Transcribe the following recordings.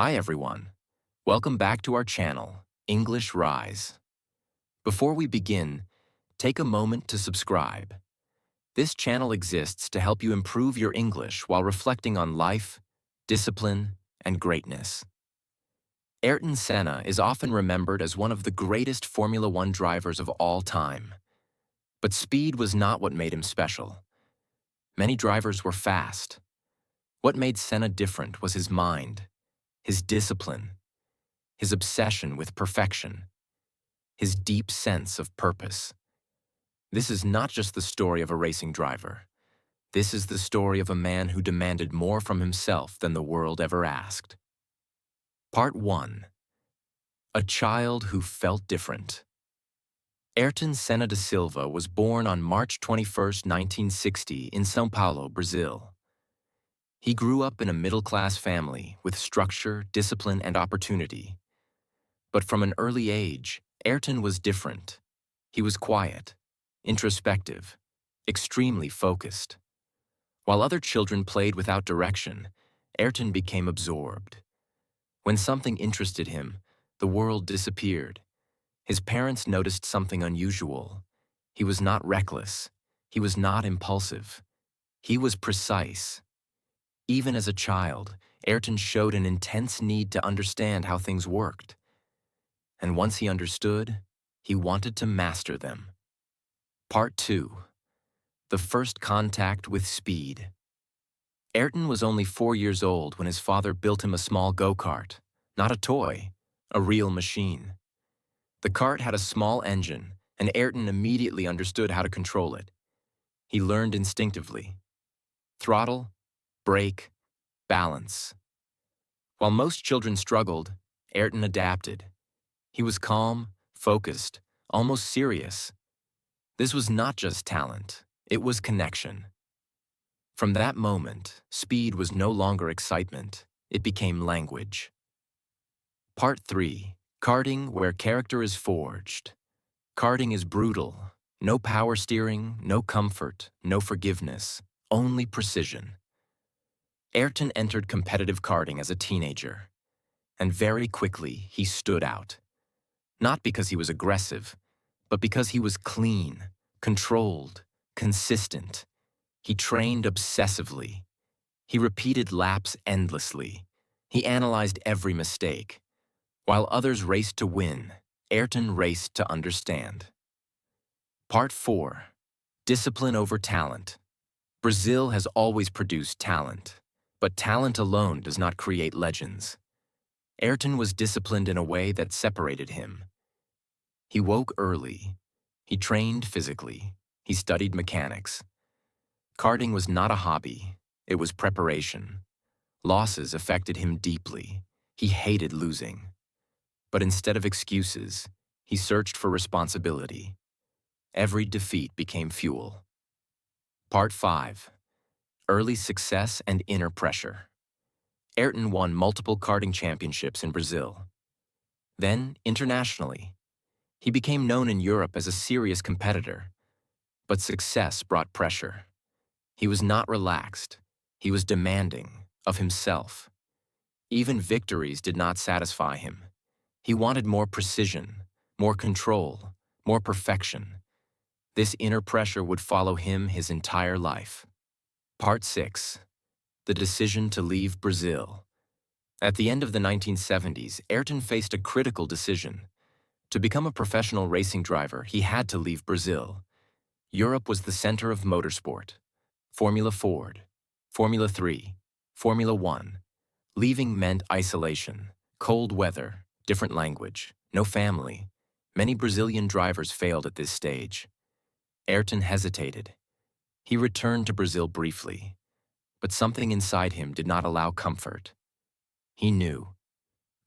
Hi everyone. Welcome back to our channel, English Rise. Before we begin, take a moment to subscribe. This channel exists to help you improve your English while reflecting on life, discipline, and greatness. Ayrton Senna is often remembered as one of the greatest Formula One drivers of all time. But speed was not what made him special. Many drivers were fast. What made Senna different was his mind, his discipline, his obsession with perfection, his deep sense of purpose. This is not just the story of a racing driver. This is the story of a man who demanded more from himself than the world ever asked. Part 1. A child who felt different. Ayrton Senna da Silva was born on March 21, 1960 in São Paulo, Brazil. He grew up in a middle-class family with structure, discipline, and opportunity. But from an early age, Ayrton was different. He was quiet, introspective, extremely focused. While other children played without direction, Ayrton became absorbed. When something interested him, the world disappeared. His parents noticed something unusual. He was not reckless. He was not impulsive. He was precise. Even as a child, Ayrton showed an intense need to understand how things worked. And once he understood, he wanted to master them. Part 2. The first contact with speed. Ayrton was only 4 years old when his father built him a small go-kart, not a toy, a real machine. The cart had a small engine, and Ayrton immediately understood how to control it. He learned instinctively. Throttle, brake, balance. While most children struggled, Ayrton adapted. He was calm, focused, almost serious. This was not just talent, it was connection. From that moment, speed was no longer excitement, it became language. Part 3. Karting where character is forged. Karting is brutal. No power steering, no comfort, no forgiveness, only precision. Ayrton entered competitive karting as a teenager, and very quickly he stood out. Not because he was aggressive, but because he was clean, controlled, consistent. He trained obsessively. He repeated laps endlessly. He analyzed every mistake. While others raced to win, Ayrton raced to understand. Part 4. Discipline over talent. Brazil has always produced talent, but talent alone does not create legends. Ayrton was disciplined in a way that separated him. He woke early. He trained physically. He studied mechanics. Karting was not a hobby. It was preparation. Losses affected him deeply. He hated losing. But instead of excuses, he searched for responsibility. Every defeat became fuel. Part 5. Early success and inner pressure. Ayrton won multiple karting championships in Brazil. Then, internationally. He became known in Europe as a serious competitor. But success brought pressure. He was not relaxed. He was demanding of himself. Even victories did not satisfy him. He wanted more precision, more control, more perfection. This inner pressure would follow him his entire life. Part 6. The decision to leave Brazil. At the end of the 1970s, Ayrton faced a critical decision. To become a professional racing driver, he had to leave Brazil. Europe was the center of motorsport. Formula Ford, Formula 3, Formula 1. Leaving meant isolation, cold weather, different language, no family. Many Brazilian drivers failed at this stage. Ayrton hesitated. He returned to Brazil briefly, but something inside him did not allow comfort. He knew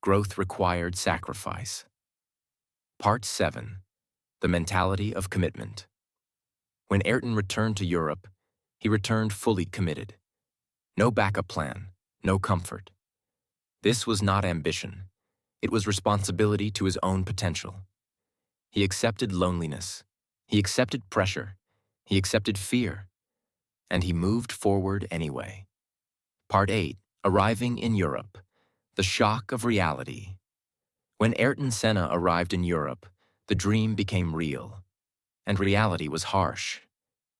growth required sacrifice. Part 7. The mentality of commitment. When Ayrton returned to Europe, he returned fully committed. No backup plan, no comfort. This was not ambition. It was responsibility to his own potential. He accepted loneliness. He accepted pressure. He accepted fear. And he moved forward anyway. Part 8. Arriving in Europe. The shock of reality. When Ayrton Senna arrived in Europe, the dream became real. And reality was harsh.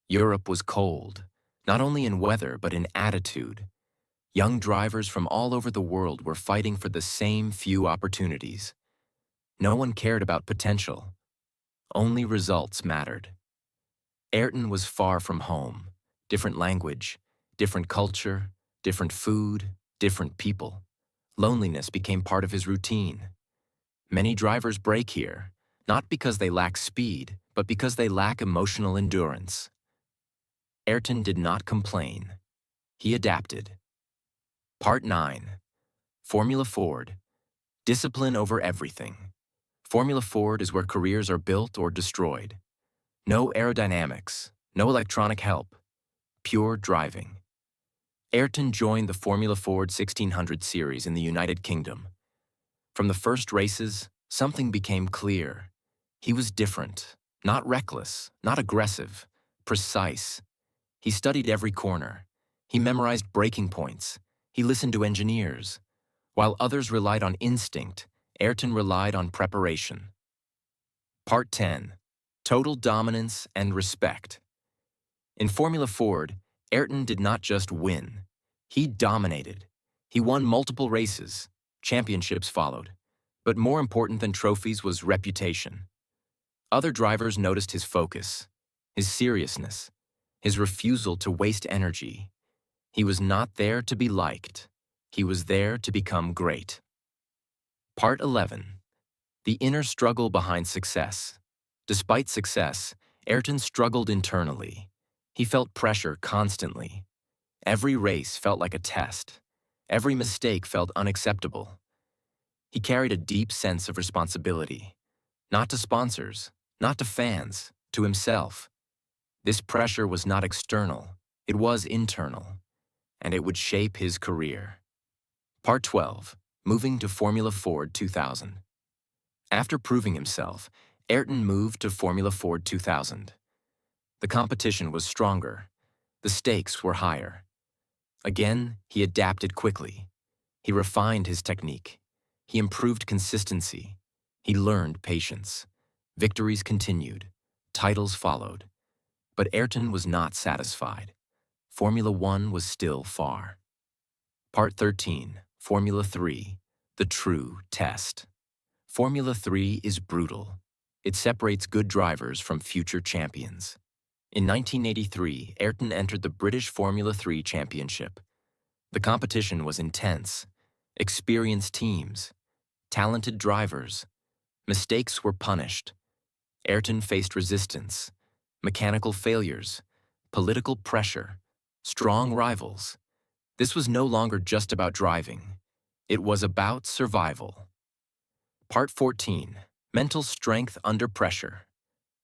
Europe was cold, not only in weather but in attitude. Young drivers from all over the world were fighting for the same few opportunities. No one cared about potential. Only results mattered. Ayrton was far from home. Different language, different culture, different food, different people. Loneliness became part of his routine. Many drivers break here, not because they lack speed, but because they lack emotional endurance. Ayrton did not complain. He adapted. Part 9. Formula Ford. Discipline over everything. Formula Ford is where careers are built or destroyed. No aerodynamics, no electronic help, pure driving. Ayrton joined the Formula Ford 1600 series in the United Kingdom. From the first races, something became clear. He was different, not reckless, not aggressive, precise. He studied every corner. He memorized braking points. He listened to engineers. While others relied on instinct, Ayrton relied on preparation. Part 10. Total dominance and respect. In Formula Ford, Ayrton did not just win. He dominated. He won multiple races. Championships followed. But more important than trophies was reputation. Other drivers noticed his focus, his seriousness, his refusal to waste energy. He was not there to be liked. He was there to become great. Part 11. The inner struggle behind success. Despite success, Ayrton struggled internally. He felt pressure constantly. Every race felt like a test. Every mistake felt unacceptable. He carried a deep sense of responsibility. Not to sponsors, not to fans, to himself. This pressure was not external, it was internal, and it would shape his career. Part 12. Moving to Formula Ford 2000. After proving himself, Ayrton moved to Formula Ford 2000. The competition was stronger. The stakes were higher. Again, he adapted quickly. He refined his technique. He improved consistency. He learned patience. Victories continued. Titles followed. But Ayrton was not satisfied. Formula One was still far. Part 13. Formula 3. The true test. Formula 3 is brutal. It separates good drivers from future champions. In 1983, Ayrton entered the British Formula 3 Championship. The competition was intense. Experienced teams, talented drivers. Mistakes were punished. Ayrton faced resistance, mechanical failures, political pressure, strong rivals. This was no longer just about driving. It was about survival. Part 14. Mental strength under pressure.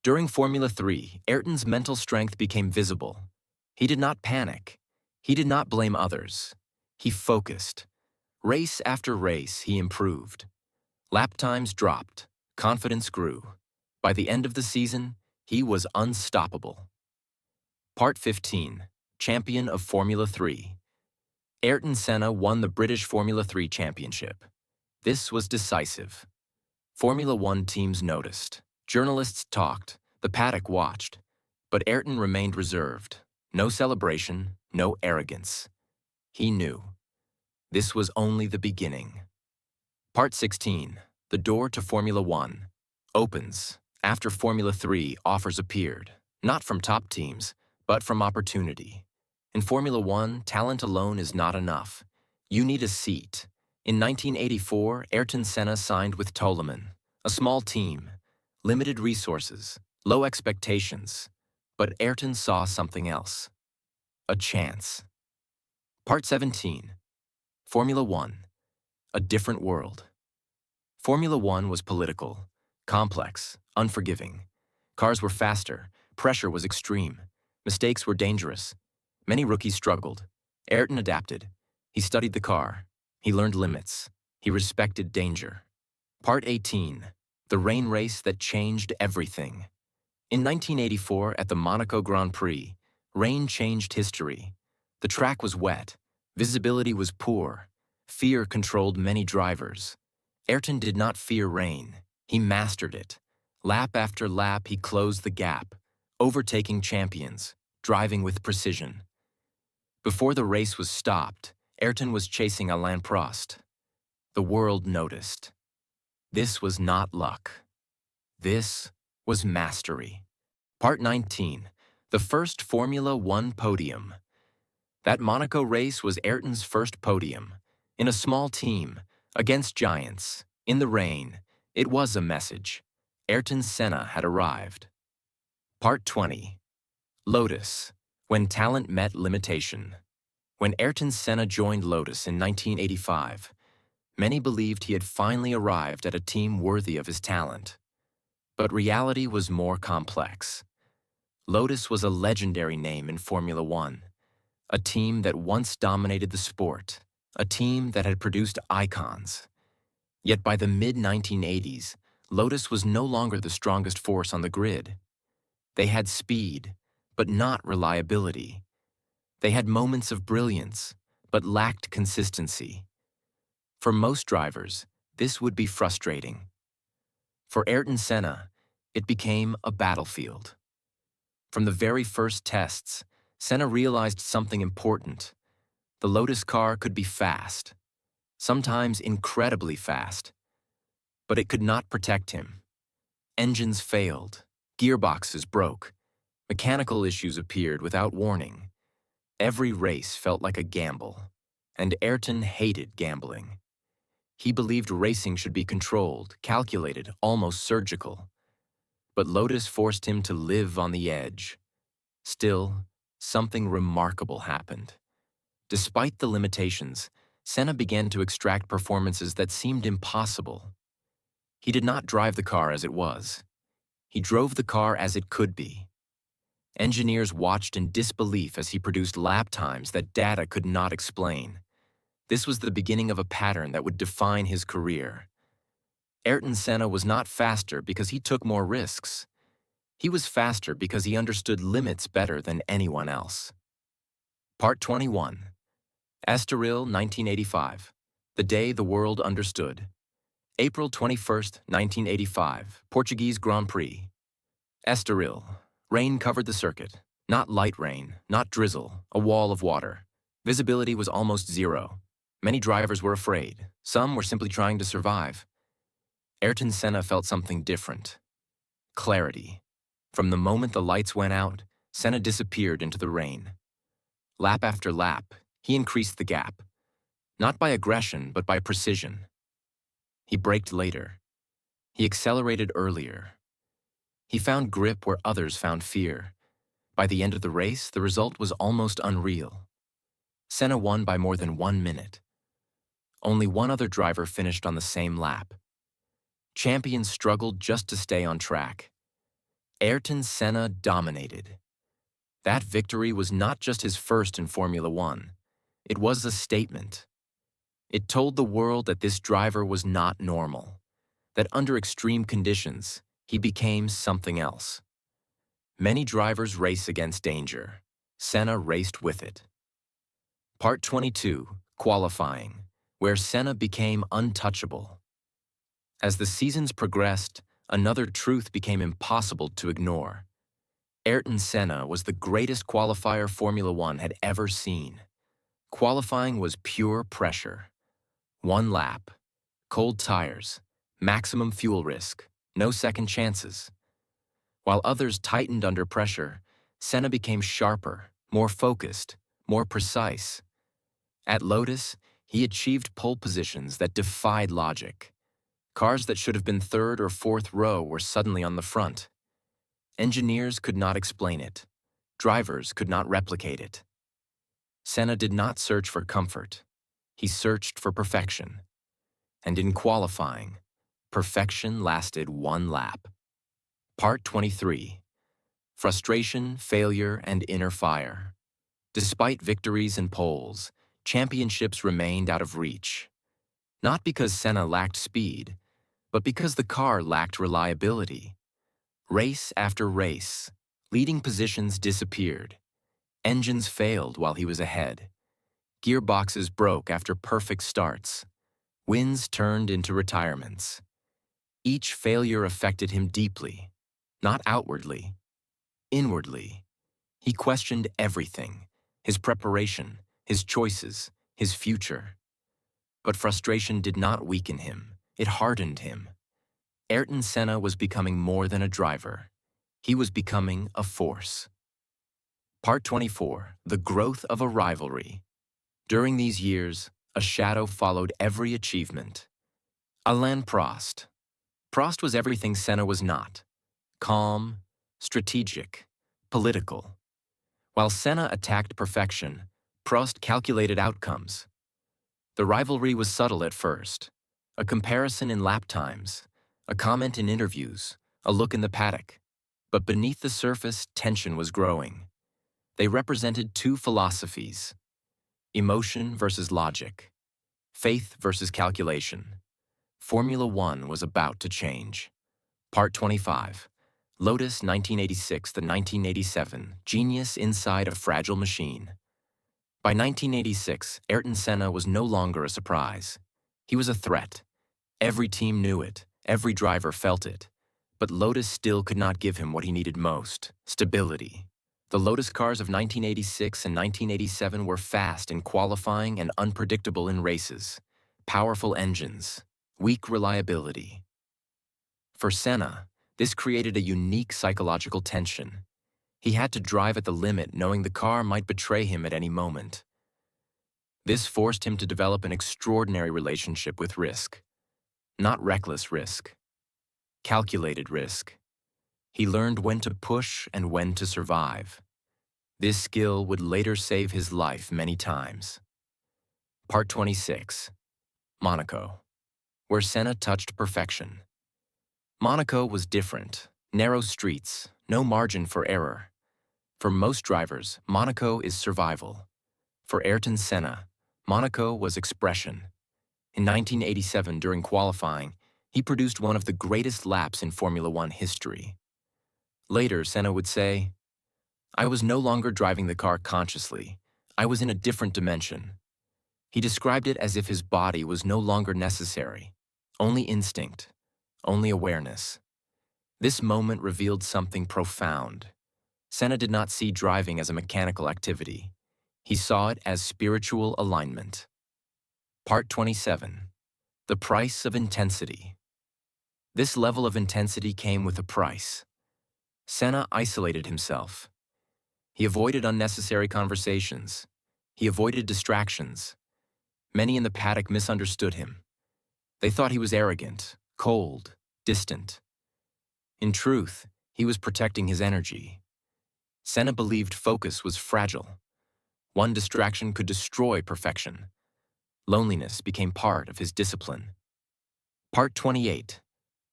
During Formula 3, Ayrton's mental strength became visible. He did not panic. He did not blame others. He focused. Race after race, he improved. Lap times dropped. Confidence grew. By the end of the season, he was unstoppable. Part 15. Champion of Formula 3. Ayrton Senna won the British Formula 3 Championship. This was decisive. Formula One teams noticed. Journalists talked. The paddock watched. But Ayrton remained reserved. No celebration, no arrogance. He knew. This was only the beginning. Part 16. The door to Formula One opens after Formula 3 offers appeared, not from top teams, but from opportunity. In Formula One, talent alone is not enough. You need a seat. In 1984, Ayrton Senna signed with Toleman, a small team, limited resources, low expectations. But Ayrton saw something else. A chance. Part 17. Formula One. A different world. Formula One was political, complex, unforgiving. Cars were faster, pressure was extreme, mistakes were dangerous. Many rookies struggled. Ayrton adapted. He studied the car. He learned limits. He respected danger. Part 18. The rain race that changed everything. In 1984, at the Monaco Grand Prix, rain changed history. The track was wet. Visibility was poor. Fear controlled many drivers. Ayrton did not fear rain. He mastered it. Lap after lap, he closed the gap, overtaking champions, driving with precision. Before the race was stopped, Ayrton was chasing Alain Prost. The world noticed. This was not luck. This was mastery. Part 19. The first Formula One podium. That Monaco race was Ayrton's first podium. In a small team, against giants, in the rain, it was a message. Ayrton Senna had arrived. Part 20. Lotus. When talent met limitation. When Ayrton Senna joined Lotus in 1985, many believed he had finally arrived at a team worthy of his talent. But reality was more complex. Lotus was a legendary name in Formula One, a team that once dominated the sport, a team that had produced icons. Yet by the mid-1980s, Lotus was no longer the strongest force on the grid. They had speed, but not reliability. They had moments of brilliance, but lacked consistency. For most drivers, this would be frustrating. For Ayrton Senna, it became a battlefield. From the very first tests, Senna realized something important. The Lotus car could be fast, sometimes incredibly fast, but it could not protect him. Engines failed, gearboxes broke, mechanical issues appeared without warning. Every race felt like a gamble, and Ayrton hated gambling. He believed racing should be controlled, calculated, almost surgical. But Lotus forced him to live on the edge. Still, something remarkable happened. Despite the limitations, Senna began to extract performances that seemed impossible. He did not drive the car as it was. He drove the car as it could be. Engineers watched in disbelief as he produced lap times that data could not explain. This was the beginning of a pattern that would define his career. Ayrton Senna was not faster because he took more risks. He was faster because he understood limits better than anyone else. Part 21. Estoril, 1985. The day the world understood. April 21st, 1985. Portuguese Grand Prix. Estoril. Rain covered the circuit. Not light rain, not drizzle, a wall of water. Visibility was almost zero. Many drivers were afraid. Some were simply trying to survive. Ayrton Senna felt something different. Clarity. From the moment the lights went out, Senna disappeared into the rain. Lap after lap, he increased the gap. Not by aggression, but by precision. He braked later. He accelerated earlier. He found grip where others found fear. By the end of the race, the result was almost unreal. Senna won by more than 1 minute. Only one other driver finished on the same lap. Champions struggled just to stay on track. Ayrton Senna dominated. That victory was not just his first in Formula One. It was a statement. It told the world that this driver was not normal, that under extreme conditions, he became something else. Many drivers race against danger. Senna raced with it. Part 22, Qualifying, where Senna became untouchable. As the seasons progressed, another truth became impossible to ignore. Ayrton Senna was the greatest qualifier Formula One had ever seen. Qualifying was pure pressure. 1 lap, cold tires, maximum fuel risk, no second chances. While others tightened under pressure, Senna became sharper, more focused, more precise. At Lotus, he achieved pole positions that defied logic. Cars that should have been third or fourth row were suddenly on the front. Engineers could not explain it. Drivers could not replicate it. Senna did not search for comfort. He searched for perfection. And in qualifying, perfection lasted 1 lap. Part 23. Frustration, failure, and inner fire. Despite victories and poles, championships remained out of reach. Not because Senna lacked speed, but because the car lacked reliability. Race after race, leading positions disappeared. Engines failed while he was ahead. Gearboxes broke after perfect starts. Wins turned into retirements. Each failure affected him deeply, not outwardly, inwardly. He questioned everything, his preparation, his choices, his future. But frustration did not weaken him, it hardened him. Ayrton Senna was becoming more than a driver. He was becoming a force. Part 24, The Growth of a Rivalry. During these years, a shadow followed every achievement. Alain Prost. Prost was everything Senna was not. Calm, strategic, political. While Senna attacked perfection, Prost calculated outcomes. The rivalry was subtle at first. A comparison in lap times, a comment in interviews, a look in the paddock. But beneath the surface, tension was growing. They represented two philosophies: emotion versus logic, faith versus calculation. Formula One was about to change. Part 25. Lotus 1986 to 1987, genius inside a fragile machine. By 1986, Ayrton Senna was no longer a surprise. He was a threat. Every team knew it, every driver felt it. But Lotus still could not give him what he needed most: stability. The Lotus cars of 1986 and 1987 were fast in qualifying and unpredictable in races. Powerful engines, weak reliability. For Senna, this created a unique psychological tension. He had to drive at the limit, knowing the car might betray him at any moment. This forced him to develop an extraordinary relationship with risk. Not reckless risk, calculated risk. He learned when to push and when to survive. This skill would later save his life many times. Part 26. Monaco, where Senna touched perfection. Monaco was different. Narrow streets, no margin for error. For most drivers, Monaco is survival. For Ayrton Senna, Monaco was expression. In 1987, during qualifying, he produced one of the greatest laps in Formula One history. Later, Senna would say, "I was no longer driving the car consciously. I was in a different dimension." He described it as if his body was no longer necessary. Only instinct, only awareness. This moment revealed something profound. Senna did not see driving as a mechanical activity. He saw it as spiritual alignment. Part 27. The Price of Intensity. This level of intensity came with a price. Senna isolated himself. He avoided unnecessary conversations. He avoided distractions. Many in the paddock misunderstood him. They thought he was arrogant, cold, distant. In truth, he was protecting his energy. Senna believed focus was fragile. One distraction could destroy perfection. Loneliness became part of his discipline. Part 28.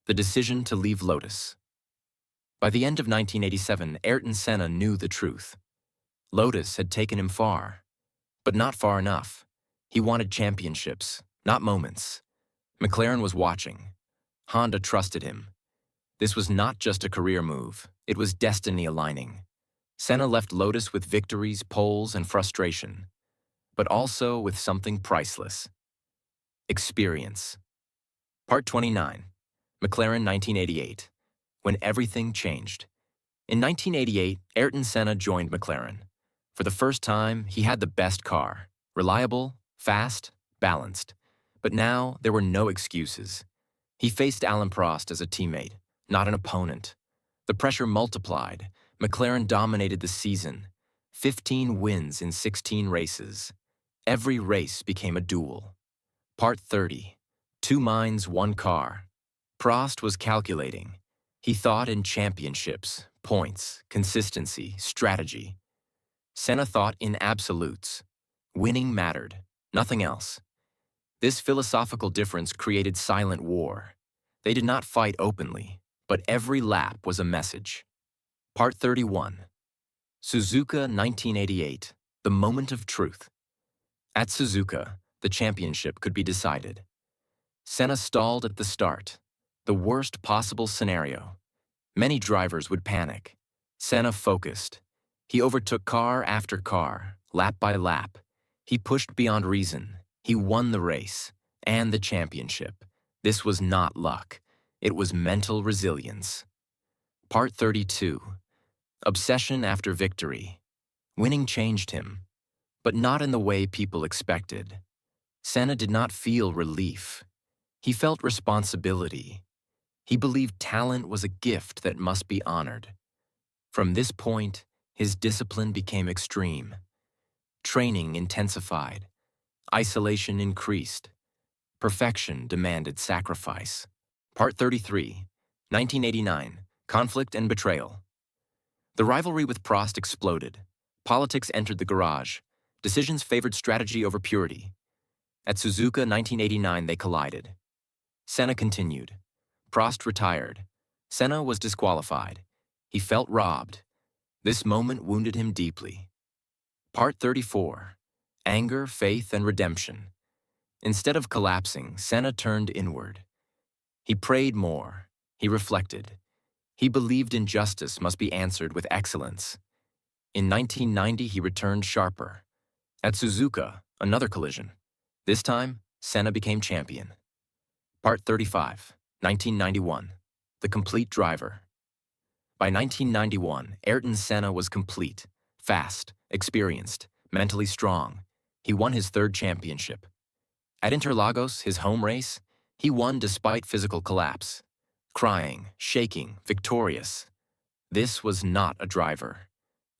The Decision to Leave Lotus. By the end of 1987, Ayrton Senna knew the truth. Lotus had taken him far, but not far enough. He wanted championships, not moments. McLaren was watching. Honda trusted him. This was not just a career move, it was destiny aligning. Senna left Lotus with victories, poles, and frustration, but also with something priceless: experience. Part 29. McLaren 1988. When everything changed. In 1988, Ayrton Senna joined McLaren. For the first time, he had the best car: reliable, fast, balanced. But now, there were no excuses. He faced Alain Prost as a teammate, not an opponent. The pressure multiplied. McLaren dominated the season. 15 wins in 16 races. Every race became a duel. Part 30. Two minds, one car. Prost was calculating. He thought in championships, points, consistency, strategy. Senna thought in absolutes. Winning mattered, nothing else. This philosophical difference created silent war. They did not fight openly, but every lap was a message. Part 31. Suzuka 1988. The moment of truth. At Suzuka, the championship could be decided. Senna stalled at the start. The worst possible scenario. Many drivers would panic. Senna focused. He overtook car after car, lap by lap. He pushed beyond reason. He won the race and the championship. This was not luck. It was mental resilience. Part 32. Obsession after victory. Winning changed him, but not in the way people expected. Senna did not feel relief. He felt responsibility. He believed talent was a gift that must be honored. From this point, his discipline became extreme. Training intensified. Isolation increased. Perfection demanded sacrifice. Part 33. 1989. Conflict and betrayal. The rivalry with Prost exploded. Politics entered the garage. Decisions favored strategy over purity. At Suzuka 1989, they collided. Senna continued. Prost retired. Senna was disqualified. He felt robbed. This moment wounded him deeply. Part 34. Anger, faith, and redemption. Instead of collapsing, Senna turned inward. He prayed more. He reflected. He believed injustice must be answered with excellence. In 1990, he returned sharper. At Suzuka, another collision. This time, Senna became champion. Part 35. 1991. The complete driver. By 1991, Ayrton Senna was complete, fast, experienced, mentally strong. He won his third championship. At Interlagos, his home race, he won despite physical collapse. Crying, shaking, victorious. This was not a driver.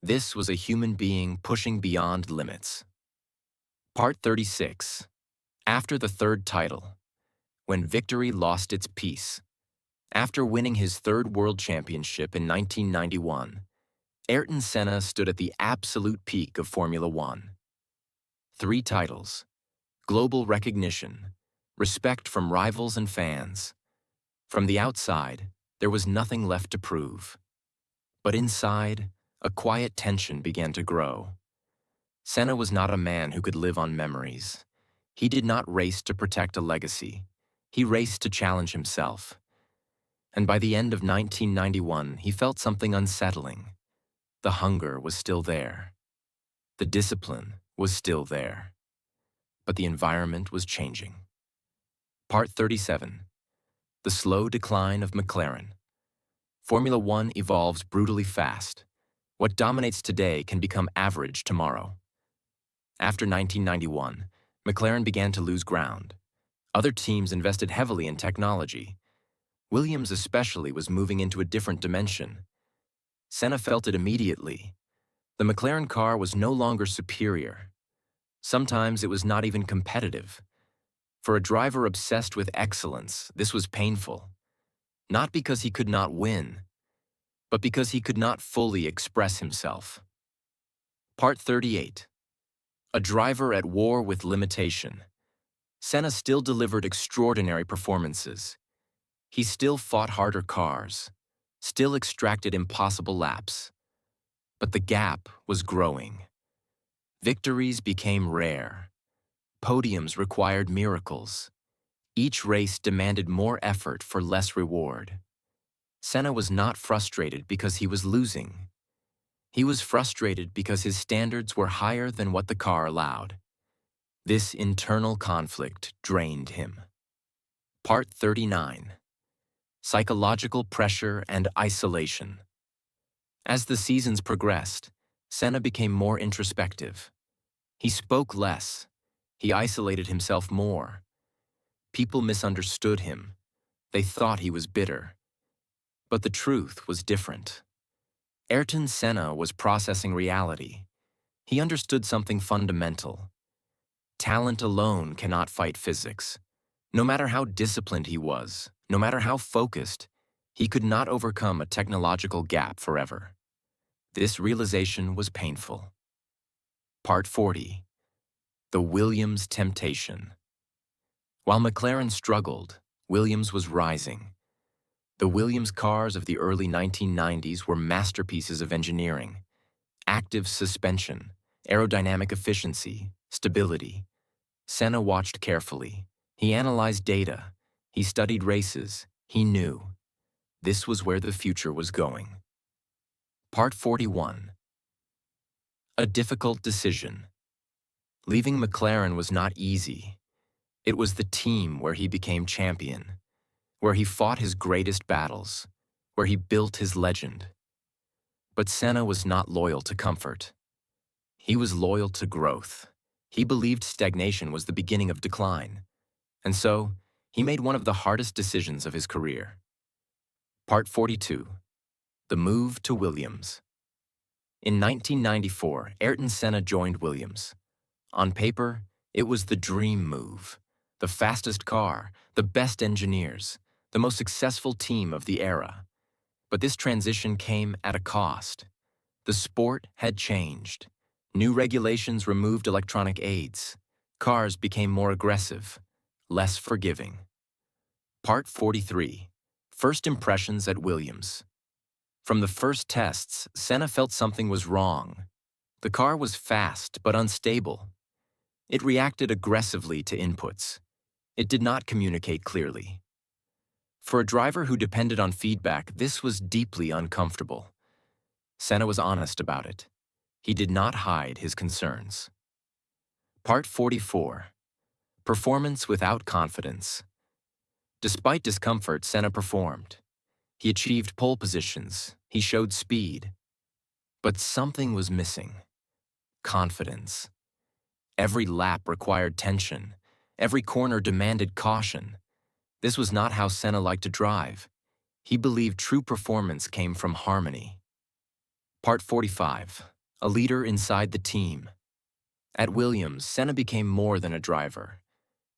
This was a human being pushing beyond limits. Part 36. After the third title. When victory lost its peace. After winning his third world championship in 1991, Ayrton Senna stood at the absolute peak of Formula One. 3 titles. Global recognition. Respect from rivals and fans. From the outside, there was nothing left to prove. But inside, a quiet tension began to grow. Senna was not a man who could live on memories. He did not race to protect a legacy. He raced to challenge himself. And by the end of 1991, he felt something unsettling. The hunger was still there. The discipline was still there. But the environment was changing. Part 37. The slow decline of McLaren. Formula One evolves brutally fast. What dominates today can become average tomorrow. After 1991, McLaren began to lose ground. Other teams invested heavily in technology. Williams especially was moving into a different dimension. Senna felt it immediately. The McLaren car was no longer superior. Sometimes it was not even competitive. For a driver obsessed with excellence, this was painful. Not because he could not win, but because he could not fully express himself. Part 38. A driver at war with limitation. Senna still delivered extraordinary performances. He still fought harder cars, still extracted impossible laps. But the gap was growing. Victories became rare. Podiums required miracles. Each race demanded more effort for less reward. Senna was not frustrated because he was losing. He was frustrated because his standards were higher than what the car allowed. This internal conflict drained him. Part 39. Psychological pressure and isolation. As the seasons progressed, Senna became more introspective. He spoke less. He isolated himself more. People misunderstood him. They thought he was bitter. But the truth was different. Ayrton Senna was processing reality. He understood something fundamental. Talent alone cannot fight physics. No matter how disciplined he was, no matter how focused, he could not overcome a technological gap forever. This realization was painful. Part 40. The Williams temptation. While McLaren struggled, Williams was rising. The Williams cars of the early 1990s were masterpieces of engineering. Active suspension, aerodynamic efficiency, stability. Senna watched carefully. He analyzed data. He studied races. He knew. This was where the future was going. Part 41. A difficult decision. Leaving McLaren was not easy. It was the team where he became champion, where he fought his greatest battles, where he built his legend. But Senna was not loyal to comfort. He was loyal to growth. He believed stagnation was the beginning of decline, and so he made one of the hardest decisions of his career. Part 42. The move to Williams. In 1994, Ayrton Senna joined Williams. On paper, it was the dream move. The fastest car, the best engineers, the most successful team of the era. But this transition came at a cost. The sport had changed. New regulations removed electronic aids. Cars became more aggressive, less forgiving. Part 43. First impressions at Williams. From the first tests, Senna felt something was wrong. The car was fast but unstable. It reacted aggressively to inputs. It did not communicate clearly. For a driver who depended on feedback, this was deeply uncomfortable. Senna was honest about it. He did not hide his concerns. Part 44. Performance without confidence. Despite discomfort, Senna performed. He achieved pole positions. He showed speed. But something was missing. Confidence. Every lap required tension. Every corner demanded caution. This was not how Senna liked to drive. He believed true performance came from harmony. Part 45. A leader inside the team. At Williams, Senna became more than a driver.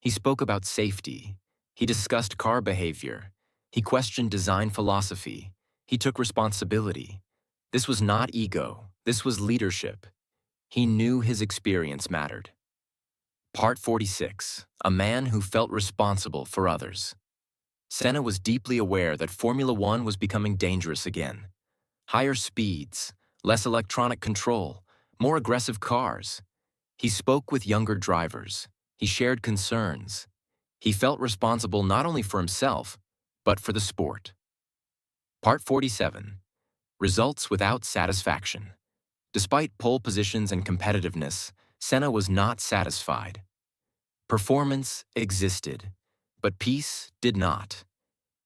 He spoke about safety. He discussed car behavior. He questioned design philosophy. He took responsibility. This was not ego. This was leadership. He knew his experience mattered. Part 46. A man who felt responsible for others. Senna was deeply aware that Formula One was becoming dangerous again. Higher speeds, less electronic control, more aggressive cars. He spoke with younger drivers. He shared concerns. He felt responsible not only for himself, but for the sport. Part 47. Results without satisfaction. Despite pole positions and competitiveness, Senna was not satisfied. Performance existed, but peace did not.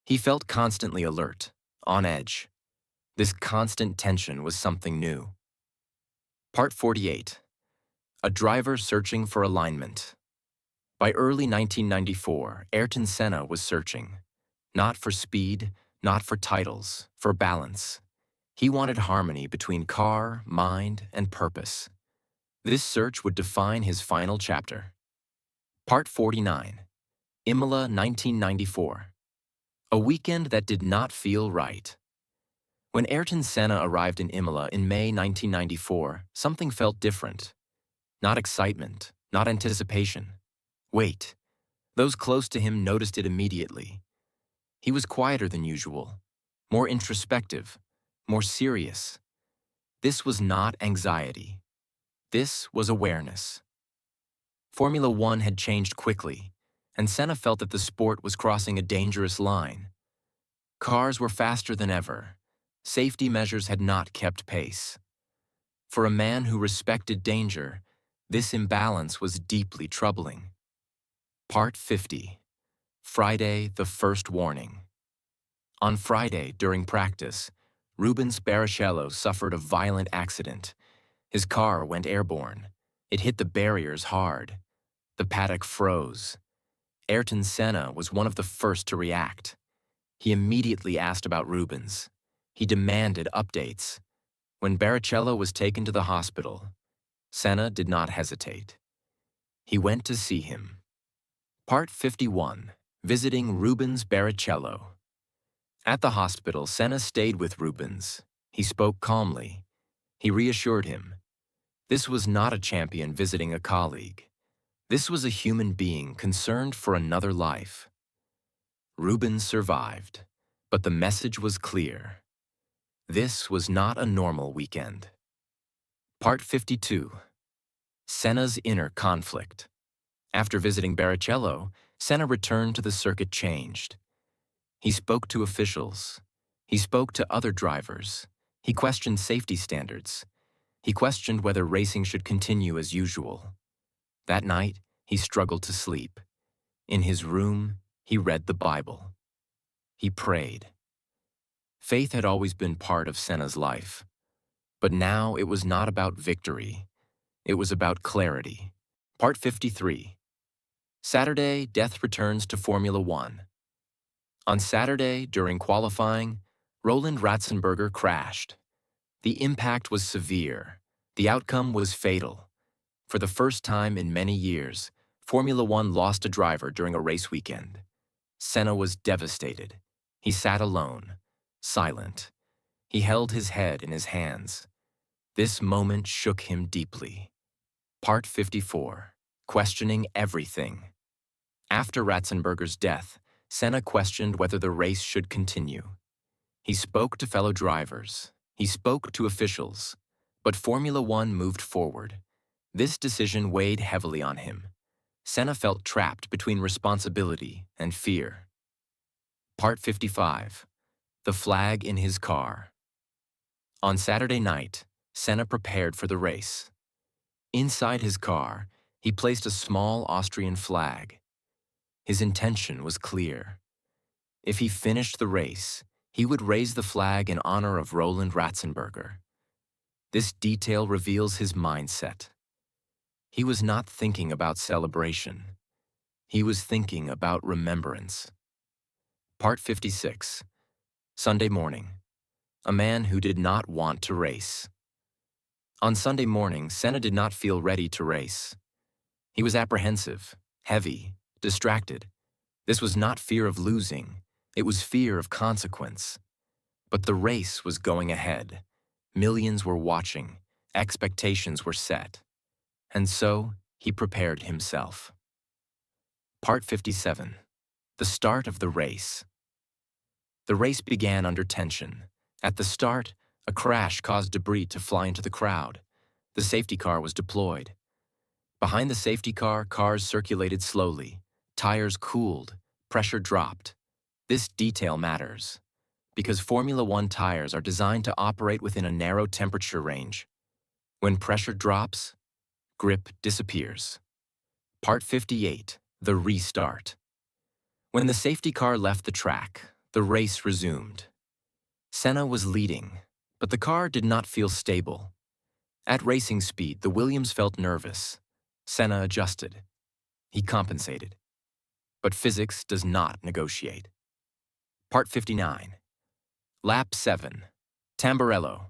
He felt constantly alert, on edge. This constant tension was something new. Part 48. A driver searching for alignment. By early 1994, Ayrton Senna was searching. Not for speed, not for titles, for balance. He wanted harmony between car, mind, and purpose. This search would define his final chapter. Part 49. Imola 1994. A weekend that did not feel right. When Ayrton Senna arrived in Imola in May 1994, something felt different. Not excitement, not anticipation. Wait. Those close to him noticed it immediately. He was quieter than usual, more introspective, more serious. This was not anxiety. This was awareness. Formula One had changed quickly, and Senna felt that the sport was crossing a dangerous line. Cars were faster than ever. Safety measures had not kept pace. For a man who respected danger, this imbalance was deeply troubling. Part 50. Friday, the first warning. On Friday, during practice, Rubens Barrichello suffered a violent accident. His car went airborne. It hit the barriers hard. The paddock froze. Ayrton Senna was one of the first to react. He immediately asked about Rubens. He demanded updates. When Barrichello was taken to the hospital, Senna did not hesitate. He went to see him. Part 51. Visiting Rubens Barrichello. At the hospital, Senna stayed with Rubens. He spoke calmly. He reassured him. This was not a champion visiting a colleague. This was a human being concerned for another life. Rubens survived, but the message was clear. This was not a normal weekend. Part 52. Senna's inner conflict. After visiting Barrichello, Senna returned to the circuit changed. He spoke to officials. He spoke to other drivers. He questioned safety standards. He questioned whether racing should continue as usual. That night, he struggled to sleep. In his room, he read the Bible. He prayed. Faith had always been part of Senna's life, but now it was not about victory. It was about clarity. Part 53. Saturday, Death returns to Formula One. On Saturday, during qualifying, Roland Ratzenberger crashed. The impact was severe. The outcome was fatal. For the first time in many years, Formula One lost a driver during a race weekend. Senna was devastated. He sat alone, silent. He held his head in his hands. This moment shook him deeply. Part 54. Questioning everything. After Ratzenberger's death, Senna questioned whether the race should continue. He spoke to fellow drivers. He spoke to officials. But Formula One moved forward. This decision weighed heavily on him. Senna felt trapped between responsibility and fear. Part 55. The flag in his car. On Saturday night, Senna prepared for the race. Inside his car, he placed a small Austrian flag. His intention was clear. If he finished the race, he would raise the flag in honor of Roland Ratzenberger. This detail reveals his mindset. He was not thinking about celebration. He was thinking about remembrance. Part 56. Sunday morning. A man who did not want to race. On Sunday morning, Senna did not feel ready to race. He was apprehensive, heavy, distracted. This was not fear of losing. It was fear of consequence. But the race was going ahead. Millions were watching. Expectations were set. And so, he prepared himself. Part 57. The start of the race. The race began under tension. At the start, a crash caused debris to fly into the crowd. The safety car was deployed. Behind the safety car, cars circulated slowly. Tires cooled. Pressure dropped. This detail matters, because Formula One tires are designed to operate within a narrow temperature range. When pressure drops, grip disappears. Part 58. The restart. When the safety car left the track, the race resumed. Senna was leading, but the car did not feel stable. At racing speed, the Williams felt nervous. Senna adjusted. He compensated. But physics does not negotiate. Part 59. Lap 7. Tamburello.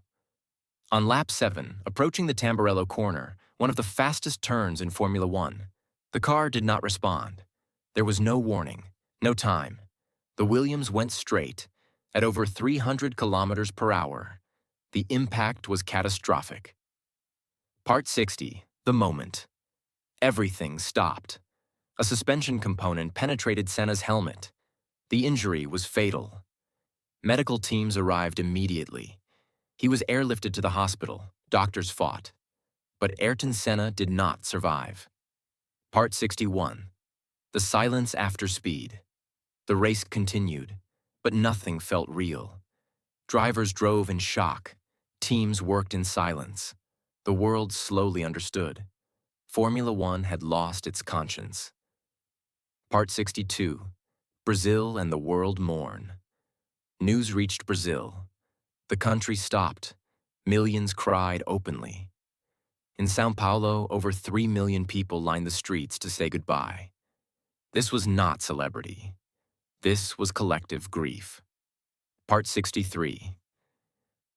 On lap 7, approaching the Tamburello corner, one of the fastest turns in Formula One, the car did not respond. There was no warning, no time. The Williams went straight, at over 300 kilometers per hour. The impact was catastrophic. Part 60. The moment. Everything stopped. A suspension component penetrated Senna's helmet. The injury was fatal. Medical teams arrived immediately. He was airlifted to the hospital. Doctors fought. But Ayrton Senna did not survive. Part 61. The silence after speed. The race continued, but nothing felt real. Drivers drove in shock. Teams worked in silence. The world slowly understood. Formula One had lost its conscience. Part 62. Brazil and the world mourn. News reached Brazil. The country stopped. Millions cried openly. In São Paulo, over 3 million people lined the streets to say goodbye. This was not celebrity. This was collective grief. Part 63.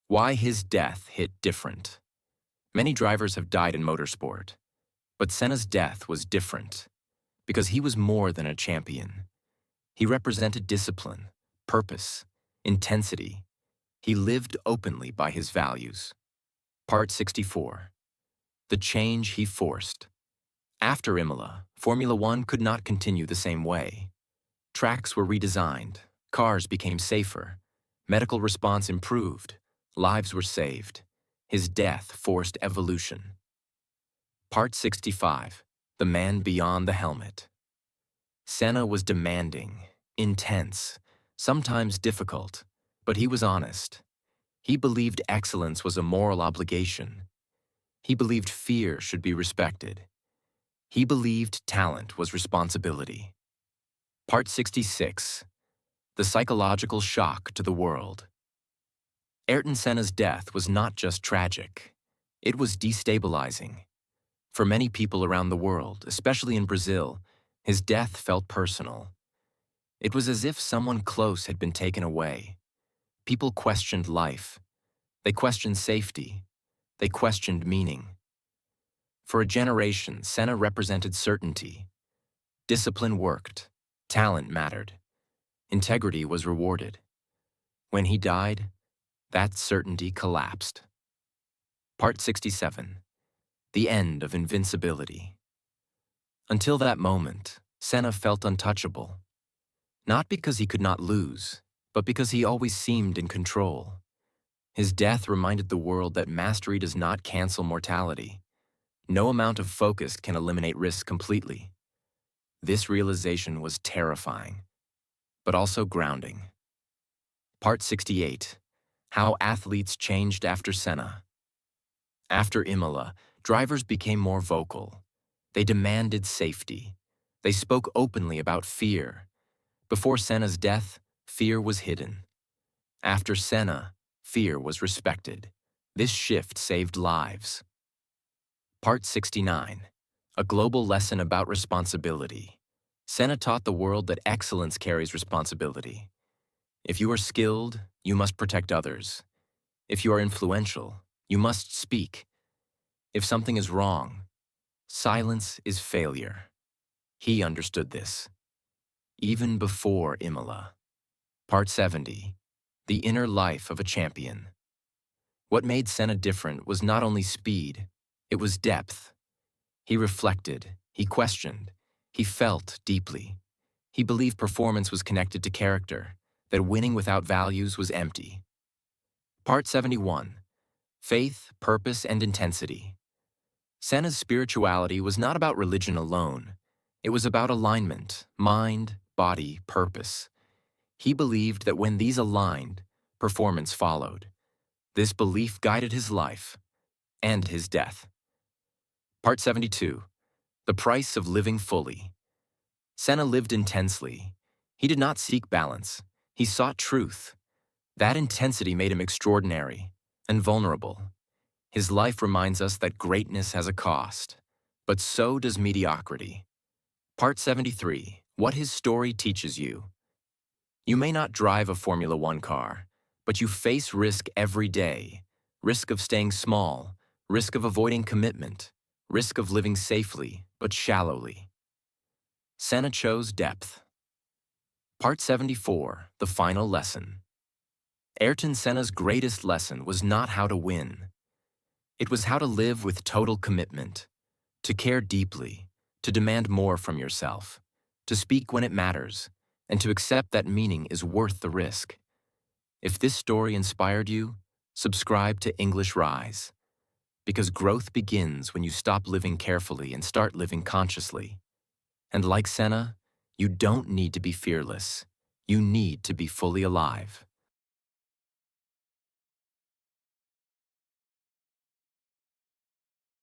Why his death hit different. Many drivers have died in motorsport, but Senna's death was different because he was more than a champion. He represented discipline, purpose, intensity. He lived openly by his values. Part 64. The change he forced. After Imola, Formula One could not continue the same way. Tracks were redesigned, cars became safer, medical response improved, lives were saved. His death forced evolution. Part 65. The man beyond the helmet. Senna was demanding, intense, sometimes difficult, but he was honest. He believed excellence was a moral obligation. He believed fear should be respected. He believed talent was responsibility. Part 66. The psychological shock to the world. Ayrton Senna's death was not just tragic. It was destabilizing. For many people around the world, especially in Brazil, his death felt personal. It was as if someone close had been taken away. People questioned life. They questioned safety. They questioned meaning. For a generation, Senna represented certainty. Discipline worked. Talent mattered. Integrity was rewarded. When he died, that certainty collapsed. Part 67. The end of invincibility. Until that moment, Senna felt untouchable. Not because he could not lose, but because he always seemed in control. His death reminded the world that mastery does not cancel mortality. No amount of focus can eliminate risk completely. This realization was terrifying, but also grounding. Part 68. How athletes changed after Senna. After Imola, drivers became more vocal. They demanded safety. They spoke openly about fear. Before Senna's death, fear was hidden. After Senna, fear was respected. This shift saved lives. Part 69. A global lesson about responsibility. Senna taught the world that excellence carries responsibility. If you are skilled, you must protect others. If you are influential, you must speak. If something is wrong, silence is failure. He understood this. Even before Imola. Part 70. The inner life of a champion. What made Senna different was not only speed, it was depth. He reflected, he questioned, he felt deeply. He believed performance was connected to character, that winning without values was empty. Part 71. Faith, purpose, and intensity. Senna's spirituality was not about religion alone. It was about alignment, mind, body, purpose. He believed that when these aligned, performance followed. This belief guided his life and his death. Part 72. The price of living fully. Senna lived intensely. He did not seek balance. He sought truth. That intensity made him extraordinary and vulnerable. His life reminds us that greatness has a cost, but so does mediocrity. Part 73. What his story teaches you. You may not drive a Formula One car, but you face risk every day. Risk of staying small, risk of avoiding commitment, risk of living safely but shallowly. Senna chose depth. Part 74. The final lesson. Ayrton Senna's greatest lesson was not how to win. It was how to live with total commitment, to care deeply, to demand more from yourself, to speak when it matters, and to accept that meaning is worth the risk. If this story inspired you, subscribe to English Rise, because growth begins when you stop living carefully and start living consciously. And like Senna, you don't need to be fearless. You need to be fully alive.